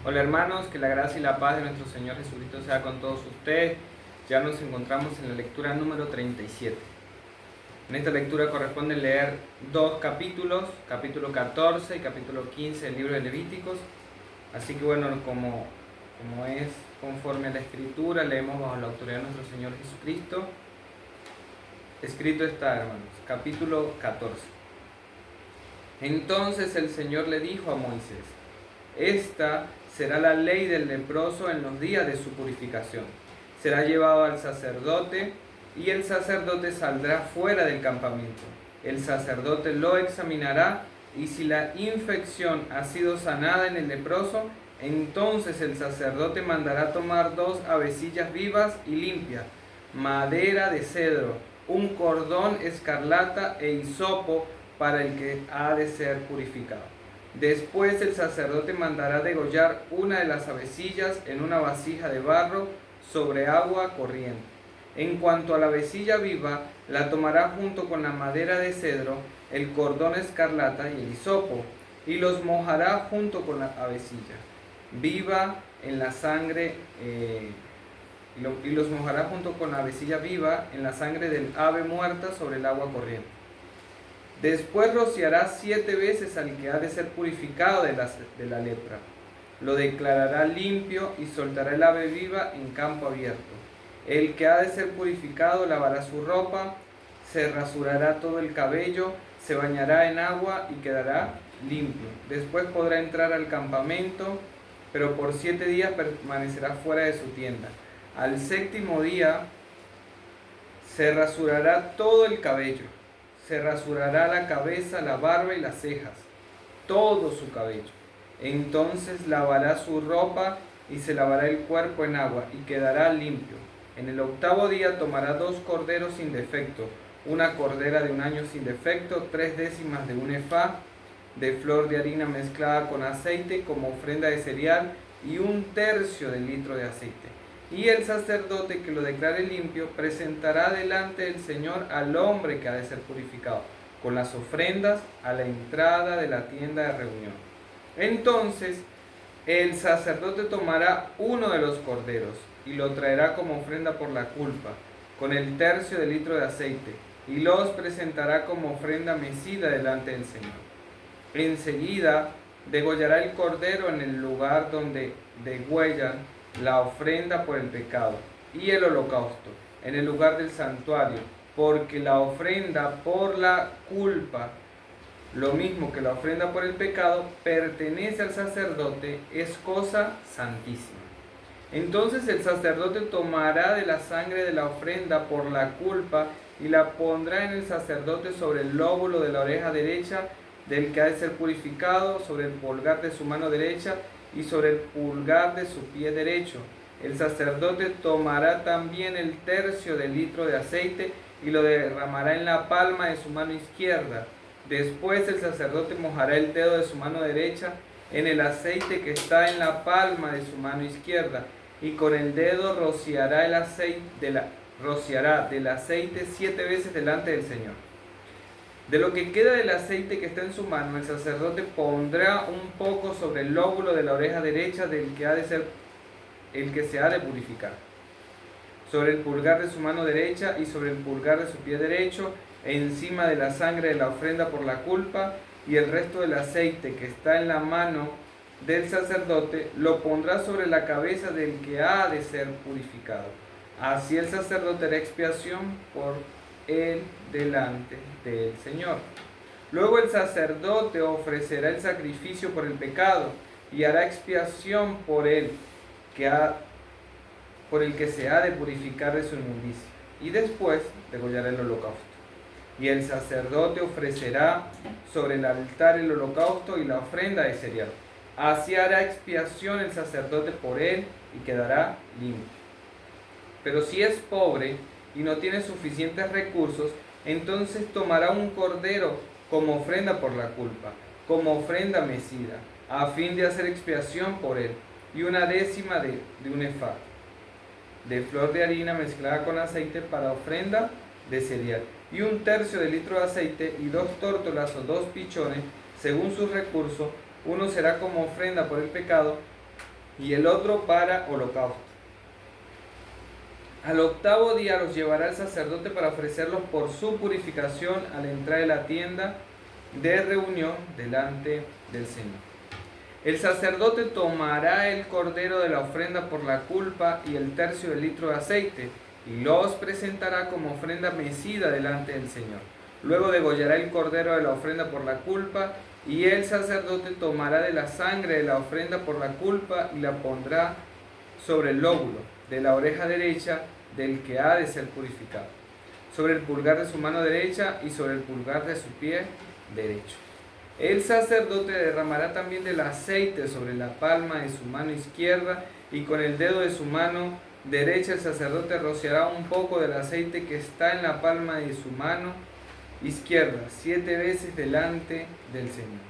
Hola hermanos, que la gracia y la paz de nuestro Señor Jesucristo sea con todos ustedes. Ya nos encontramos en la lectura número 37. En esta lectura corresponde leer dos capítulos, capítulo 14 y capítulo 15 del libro de Levíticos. Así que bueno, como es conforme a la Escritura, leemos bajo la autoridad de nuestro Señor Jesucristo. Escrito está, hermanos, capítulo 14. Entonces el Señor le dijo a Moisés: esta será la ley del leproso en los días de su purificación. Será llevado al sacerdote y el sacerdote saldrá fuera del campamento. El sacerdote lo examinará y si la infección ha sido sanada en el leproso, entonces el sacerdote mandará tomar 2 avecillas vivas y limpias, madera de cedro, un cordón escarlata e hisopo para el que ha de ser purificado. Después el sacerdote mandará degollar una de las avecillas en una vasija de barro sobre agua corriente. En cuanto a la avecilla viva, la tomará junto con la madera de cedro, el cordón escarlata y el hisopo, y los mojará junto con la avecilla viva en la sangre, y los mojará junto con la avecilla viva en la sangre del ave muerta sobre el agua corriente. Después rociará 7 veces al que ha de ser purificado de la lepra. Lo declarará limpio y soltará el ave viva en campo abierto. El que ha de ser purificado lavará su ropa, se rasurará todo el cabello, se bañará en agua y quedará limpio. Después podrá entrar al campamento, pero por 7 días permanecerá fuera de su tienda. Al 7º día se rasurará todo el cabello. Se rasurará la cabeza, la barba y las cejas, todo su cabello. Entonces lavará su ropa y se lavará el cuerpo en agua y quedará limpio. En el 8º día tomará 2 corderos sin defecto, una cordera de 1 año sin defecto, 3/10 de un efá de flor de harina mezclada con aceite como ofrenda de cereal y 1/3 de litro de aceite. Y el sacerdote que lo declare limpio presentará delante del Señor al hombre que ha de ser purificado, con las ofrendas a la entrada de la tienda de reunión. Entonces el sacerdote tomará uno de los corderos y lo traerá como ofrenda por la culpa, con el 1/3 de litro de aceite, y los presentará como ofrenda mecida delante del Señor. Enseguida degollará el cordero en el lugar donde degüellan la ofrenda por el pecado y el holocausto, en el lugar del santuario, porque la ofrenda por la culpa, lo mismo que la ofrenda por el pecado, pertenece al sacerdote, es cosa santísima. Entonces el sacerdote tomará de la sangre de la ofrenda por la culpa y la pondrá en el sacerdote sobre el lóbulo de la oreja derecha del que ha de ser purificado, sobre el pulgar de su mano derecha y sobre el pulgar de su pie derecho. El sacerdote tomará también el 1/3 de litro de aceite y lo derramará en la palma de su mano izquierda. Después el sacerdote mojará el dedo de su mano derecha en el aceite que está en la palma de su mano izquierda, y con el dedo rociará del aceite 7 veces delante del Señor. De lo que queda del aceite que está en su mano, el sacerdote pondrá un poco sobre el lóbulo de la oreja derecha del que ha de ser el que se ha de purificar, sobre el pulgar de su mano derecha y sobre el pulgar de su pie derecho, encima de la sangre de la ofrenda por la culpa, y el resto del aceite que está en la mano del sacerdote lo pondrá sobre la cabeza del que ha de ser purificado. Así el sacerdote hará expiación por él delante del Señor. Luego el sacerdote ofrecerá el sacrificio por el pecado y hará expiación por el que se ha de purificar de su inmundicia, y después degollará el holocausto. Y el sacerdote ofrecerá sobre el altar el holocausto y la ofrenda de cereal. Así hará expiación el sacerdote por él y quedará limpio. Pero si es pobre y no tiene suficientes recursos, entonces tomará un cordero como ofrenda por la culpa, como ofrenda mecida, a fin de hacer expiación por él, y 1/10 de un efá de flor de harina mezclada con aceite para ofrenda de cereal, y 1/3 de litro de aceite, y 2 tórtolas o 2 pichones, según sus recursos. Uno será como ofrenda por el pecado y el otro para holocausto. Al octavo día los llevará el sacerdote para ofrecerlos por su purificación al entrar en la tienda de reunión delante del Señor. El sacerdote tomará el cordero de la ofrenda por la culpa y el tercio del litro de aceite y los presentará como ofrenda mecida delante del Señor. Luego degollará el cordero de la ofrenda por la culpa y el sacerdote tomará de la sangre de la ofrenda por la culpa y la pondrá sobre el lóbulo de la oreja derecha del que ha de ser purificado, sobre el pulgar de su mano derecha y sobre el pulgar de su pie derecho. El sacerdote derramará también del aceite sobre la palma de su mano izquierda y con el dedo de su mano derecha el sacerdote rociará un poco del aceite que está en la palma de su mano izquierda 7 veces delante del Señor.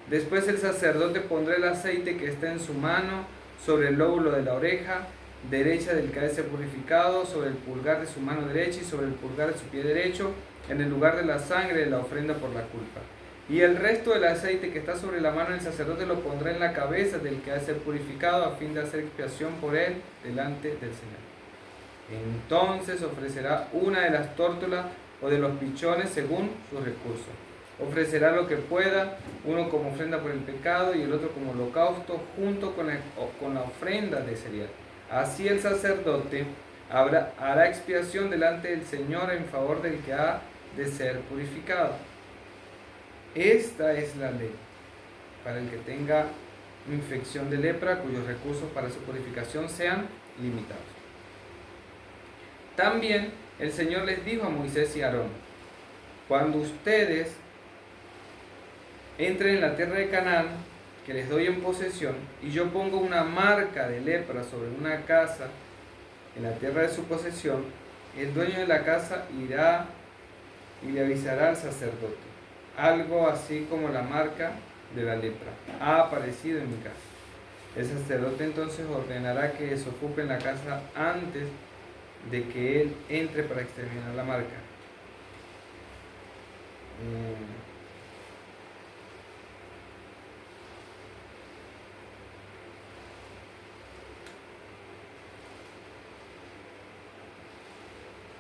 Después el sacerdote pondrá el aceite que está en su mano sobre el lóbulo de la oreja derecha del que ha de ser purificado, sobre el pulgar de su mano derecha y sobre el pulgar de su pie derecho, en el lugar de la sangre de la ofrenda por la culpa. Y el resto del aceite que está sobre la mano del sacerdote lo pondrá en la cabeza del que ha de ser purificado, a fin de hacer expiación por él delante del Señor. Entonces ofrecerá una de las tórtolas o de los pichones según sus recursos. Ofrecerá lo que pueda, uno como ofrenda por el pecado y el otro como holocausto, junto con la ofrenda de cereal. Así el sacerdote hará expiación delante del Señor en favor del que ha de ser purificado. Esta es la ley para el que tenga infección de lepra, cuyos recursos para su purificación sean limitados. También el Señor les dijo a Moisés y a Aarón: cuando ustedes entren en la tierra de Canaán, que les doy en posesión, y yo pongo una marca de lepra sobre una casa en la tierra de su posesión, el dueño de la casa irá y le avisará al sacerdote. Algo así como la marca de la lepra ha aparecido en mi casa. El sacerdote entonces ordenará que desocupen la casa antes de que él entre para exterminar la marca.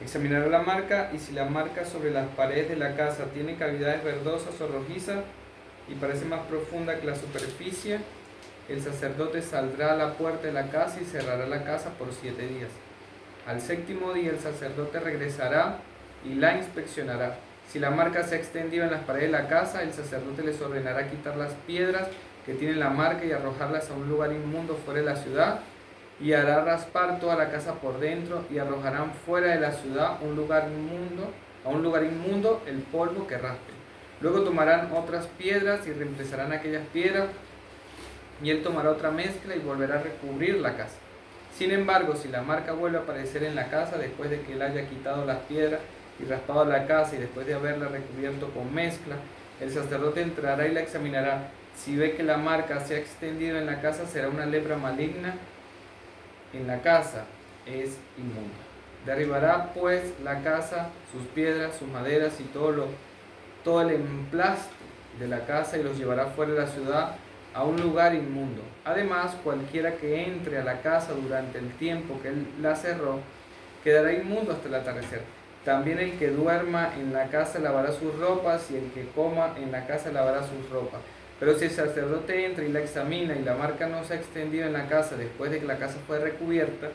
Examinará la marca, y si la marca sobre las paredes de la casa tiene cavidades verdosas o rojizas y parece más profunda que la superficie, el sacerdote saldrá a la puerta de la casa y cerrará la casa por 7 días. Al séptimo día el sacerdote regresará y la inspeccionará. Si la marca se ha extendido en las paredes de la casa, el sacerdote les ordenará quitar las piedras que tienen la marca y arrojarlas a un lugar inmundo fuera de la ciudad, y hará raspar toda la casa por dentro, y arrojarán fuera de la ciudad a un lugar inmundo el polvo que raspe. Luego tomarán otras piedras y reemplazarán aquellas piedras, y él tomará otra mezcla y volverá a recubrir la casa. Sin embargo, si la marca vuelve a aparecer en la casa después de que él haya quitado las piedras y raspado la casa y después de haberla recubierto con mezcla, el sacerdote entrará y la examinará. Si ve que la marca se ha extendido en la casa, será una lepra maligna en la casa, es inmunda. Derribará pues la casa, sus piedras, sus maderas y todo el emplasto de la casa, y los llevará fuera de la ciudad a un lugar inmundo. Además, cualquiera que entre a la casa durante el tiempo que él la cerró, quedará inmundo hasta el atardecer. También el que duerma en la casa lavará sus ropas, y el que coma en la casa lavará sus ropas. Pero si el sacerdote entra y la examina y la marca no se ha extendido en la casa después de que la casa fue recubierta,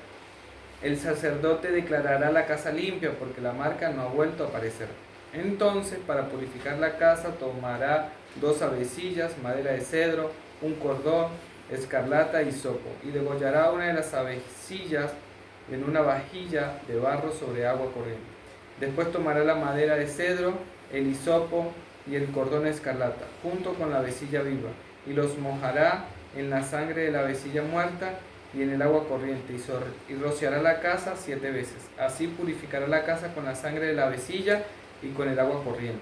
el sacerdote declarará la casa limpia, porque la marca no ha vuelto a aparecer. Entonces, para purificar la casa, tomará 2 avecillas, madera de cedro, un cordón, escarlata y hisopo, y degollará una de las avecillas en una vajilla de barro sobre agua corriente. Después tomará la madera de cedro, el hisopo y el cordón escarlata, junto con la avecilla viva, y los mojará en la sangre de la avecilla muerta y en el agua corriente, y rociará la casa 7 veces. Así purificará la casa con la sangre de la avecilla y con el agua corriente,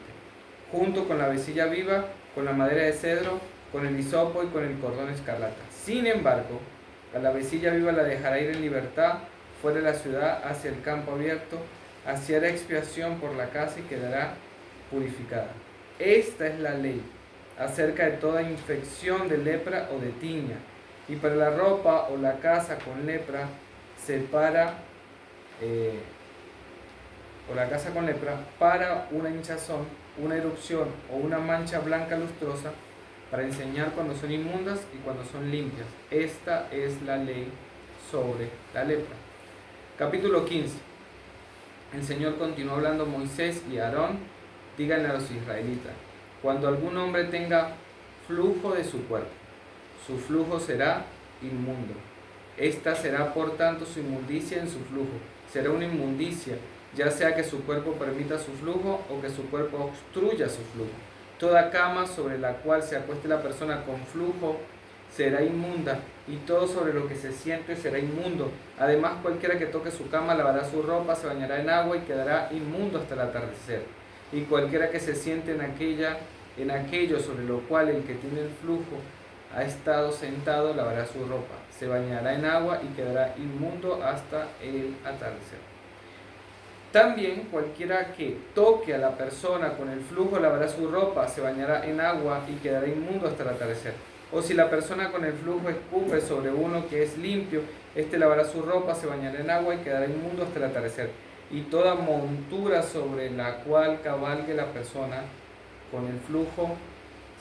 junto con la avecilla viva, con la madera de cedro, con el hisopo y con el cordón escarlata. Sin embargo, a la avecilla viva la dejará ir en libertad fuera de la ciudad hacia el campo abierto. Así hará expiación por la casa y quedará purificada. Esta es la ley acerca de toda infección de lepra o de tiña. Y para la ropa o la casa con lepra, para una hinchazón, una erupción o una mancha blanca lustrosa, para enseñar cuando son inmundas y cuando son limpias. Esta es la ley sobre la lepra. Capítulo 15. El Señor continuó hablando a Moisés y a Aarón: díganle a los israelitas, cuando algún hombre tenga flujo de su cuerpo, su flujo será inmundo. Esta será por tanto su inmundicia en su flujo. Será una inmundicia, ya sea que su cuerpo permita su flujo o que su cuerpo obstruya su flujo. Toda cama sobre la cual se acueste la persona con flujo será inmunda, y todo sobre lo que se siente será inmundo. Además, cualquiera que toque su cama lavará su ropa, se bañará en agua y quedará inmundo hasta el atardecer. Y cualquiera que se siente en aquello sobre lo cual el que tiene el flujo ha estado sentado lavará su ropa, se bañará en agua y quedará inmundo hasta el atardecer. También cualquiera que toque a la persona con el flujo lavará su ropa, se bañará en agua y quedará inmundo hasta el atardecer. O si la persona con el flujo escupe sobre uno que es limpio, éste lavará su ropa, se bañará en agua y quedará inmundo hasta el atardecer. Y toda montura sobre la cual cabalgue la persona con el flujo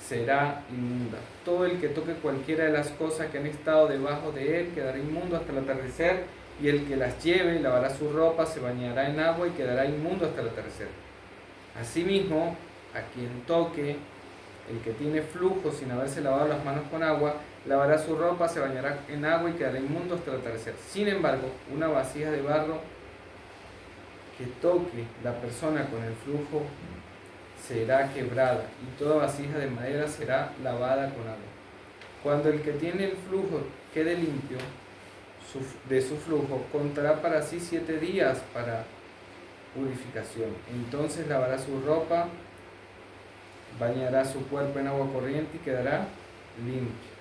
será inmunda. Todo el que toque cualquiera de las cosas que han estado debajo de él quedará inmundo hasta el atardecer, y el que las lleve lavará su ropa, se bañará en agua y quedará inmundo hasta el atardecer. Asimismo, a quien toque el que tiene flujo sin haberse lavado las manos con agua, lavará su ropa, se bañará en agua y quedará inmundo hasta el atardecer. Sin embargo, una vasija de barro que toque la persona con el flujo será quebrada, y toda vasija de madera será lavada con agua. Cuando el que tiene el flujo quede limpio de su flujo, contará para sí 7 días para purificación. Entonces lavará su ropa, bañará su cuerpo en agua corriente y quedará limpio.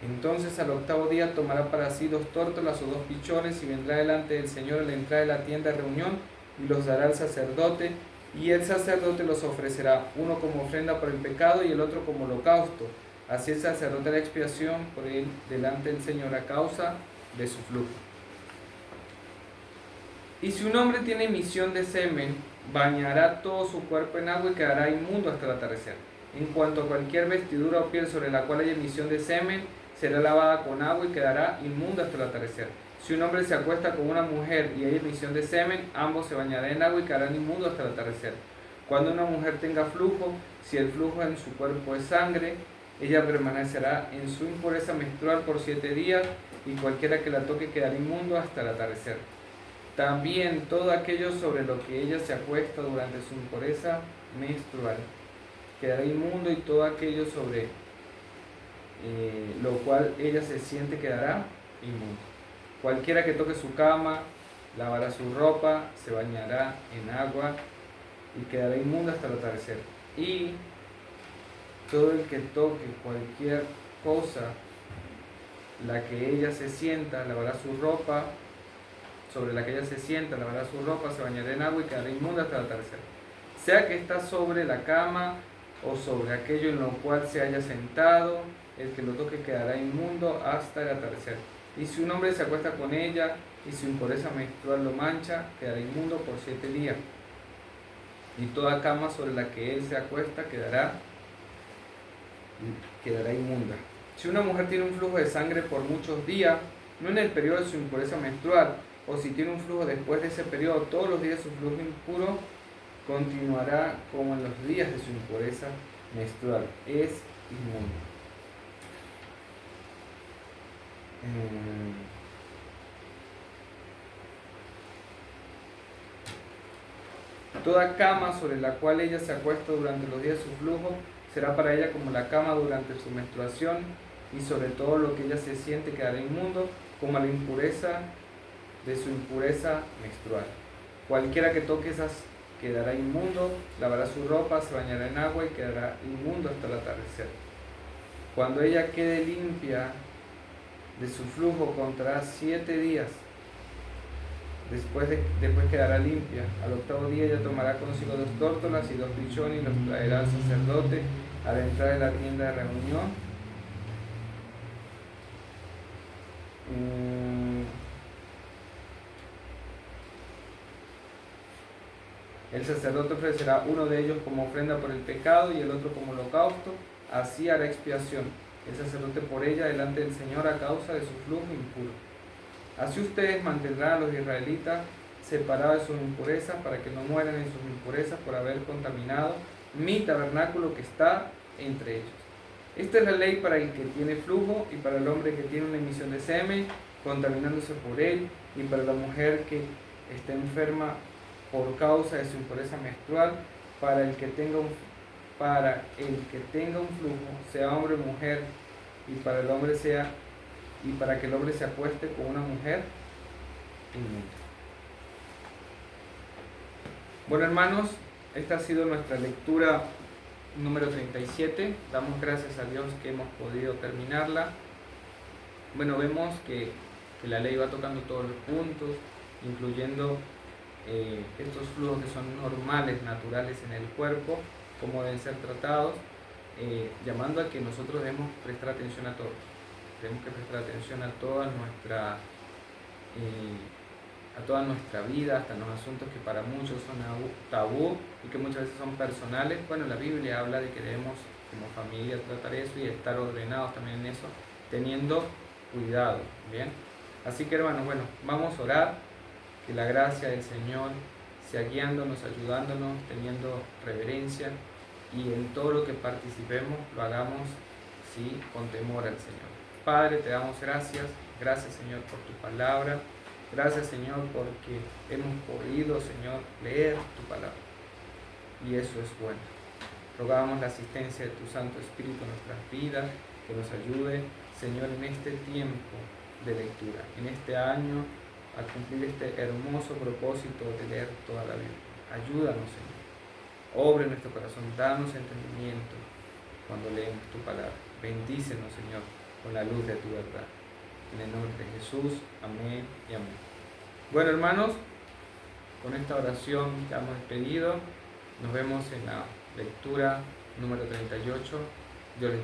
Entonces al 8º día tomará para sí 2 tórtolas o 2 pichones y vendrá delante del Señor a la entrada de la tienda de reunión y los dará al sacerdote, y el sacerdote los ofrecerá, uno como ofrenda por el pecado y el otro como holocausto. Así el sacerdote hará expiación por él delante del Señor a causa de su flujo. Y si un hombre tiene emisión de semen, bañará todo su cuerpo en agua y quedará inmundo hasta el atardecer. En cuanto a cualquier vestidura o piel sobre la cual haya emisión de semen, será lavada con agua y quedará inmunda hasta el atardecer. Si un hombre se acuesta con una mujer y hay emisión de semen, ambos se bañarán en agua y quedarán inmundos hasta el atardecer. Cuando una mujer tenga flujo, si el flujo en su cuerpo es sangre, ella permanecerá en su impureza menstrual por 7 días, y cualquiera que la toque quedará inmundo hasta el atardecer. También todo aquello sobre lo que ella se acuesta durante su impureza menstrual quedará inmundo, y todo aquello sobre lo cual ella se siente quedará inmundo. Cualquiera que toque su cama, lavará su ropa, se bañará en agua y quedará inmundo hasta el atardecer. Y todo el que toque cualquier cosa, la que ella se sienta, lavará su ropa, sobre la que ella se sienta, lavará su ropa, se bañará en agua y quedará inmunda hasta el atardecer. Sea que está sobre la cama o sobre aquello en lo cual se haya sentado, el que lo toque quedará inmundo hasta el atardecer. Y si un hombre se acuesta con ella y su impureza menstrual lo mancha, quedará inmundo por 7 días. Y toda cama sobre la que él se acuesta quedará inmunda. Si una mujer tiene un flujo de sangre por muchos días, no en el periodo de su impureza menstrual, o si tiene un flujo después de ese periodo, todos los días su flujo impuro continuará como en los días de su impureza menstrual. Es inmundo. Toda cama sobre la cual ella se acuesta durante los días de su flujo será para ella como la cama durante su menstruación, y sobre todo lo que ella se siente quedará inmundo, como la impureza de su impureza menstrual. Cualquiera que toque esas quedará inmundo, lavará su ropa, se bañará en agua y quedará inmundo hasta el atardecer. Cuando ella quede limpia de su flujo, contará 7 días. Después quedará limpia. Al 8º día ella tomará consigo 2 tórtolas y 2 pichones y los traerá al sacerdote a la entrada de la tienda de reunión. El sacerdote ofrecerá uno de ellos como ofrenda por el pecado y el otro como holocausto, así hará expiación el sacerdote por ella delante del Señor a causa de su flujo impuro. Así ustedes mantendrán a los israelitas separados de sus impurezas para que no mueran en sus impurezas por haber contaminado mi tabernáculo que está entre ellos. Esta es la ley para el que tiene flujo y para el hombre que tiene una emisión de semen, contaminándose por él, y para la mujer que está enferma por causa de su impureza menstrual, para el que tenga un flujo, sea hombre o mujer, y para que el hombre se acueste con una mujer inmunda. Bueno, hermanos, esta ha sido nuestra lectura número 37. Damos gracias a Dios que hemos podido terminarla. Bueno, vemos que la ley va tocando todos los puntos, incluyendo estos flujos que son normales, naturales en el cuerpo, cómo deben ser tratados, llamando a que nosotros debemos prestar atención a todo. Tenemos que prestar atención a toda nuestra vida, hasta los asuntos que para muchos son tabú y que muchas veces son personales. Bueno, la Biblia habla de que debemos como familia tratar eso y estar ordenados también en eso, teniendo cuidado, ¿bien? Así que hermanos, bueno, vamos a orar, que la gracia del Señor sea guiándonos, ayudándonos, teniendo reverencia, y en todo lo que participemos lo hagamos, sí, con temor al Señor. Padre, te damos gracias Señor por tu palabra, gracias Señor porque hemos podido, Señor, leer tu palabra, y eso es bueno. Rogamos la asistencia de tu Santo Espíritu en nuestras vidas, que nos ayude, Señor, en este tiempo de lectura, en este año, a cumplir este hermoso propósito de leer toda la Biblia. Ayúdanos, Señor. Obra en nuestro corazón, danos entendimiento cuando leemos tu palabra. Bendícenos, Señor, con la luz de tu verdad. En el nombre de Jesús, amén y amén. Bueno, hermanos, con esta oración que hemos despedido, nos vemos en la lectura número 38. Dios les bendiga.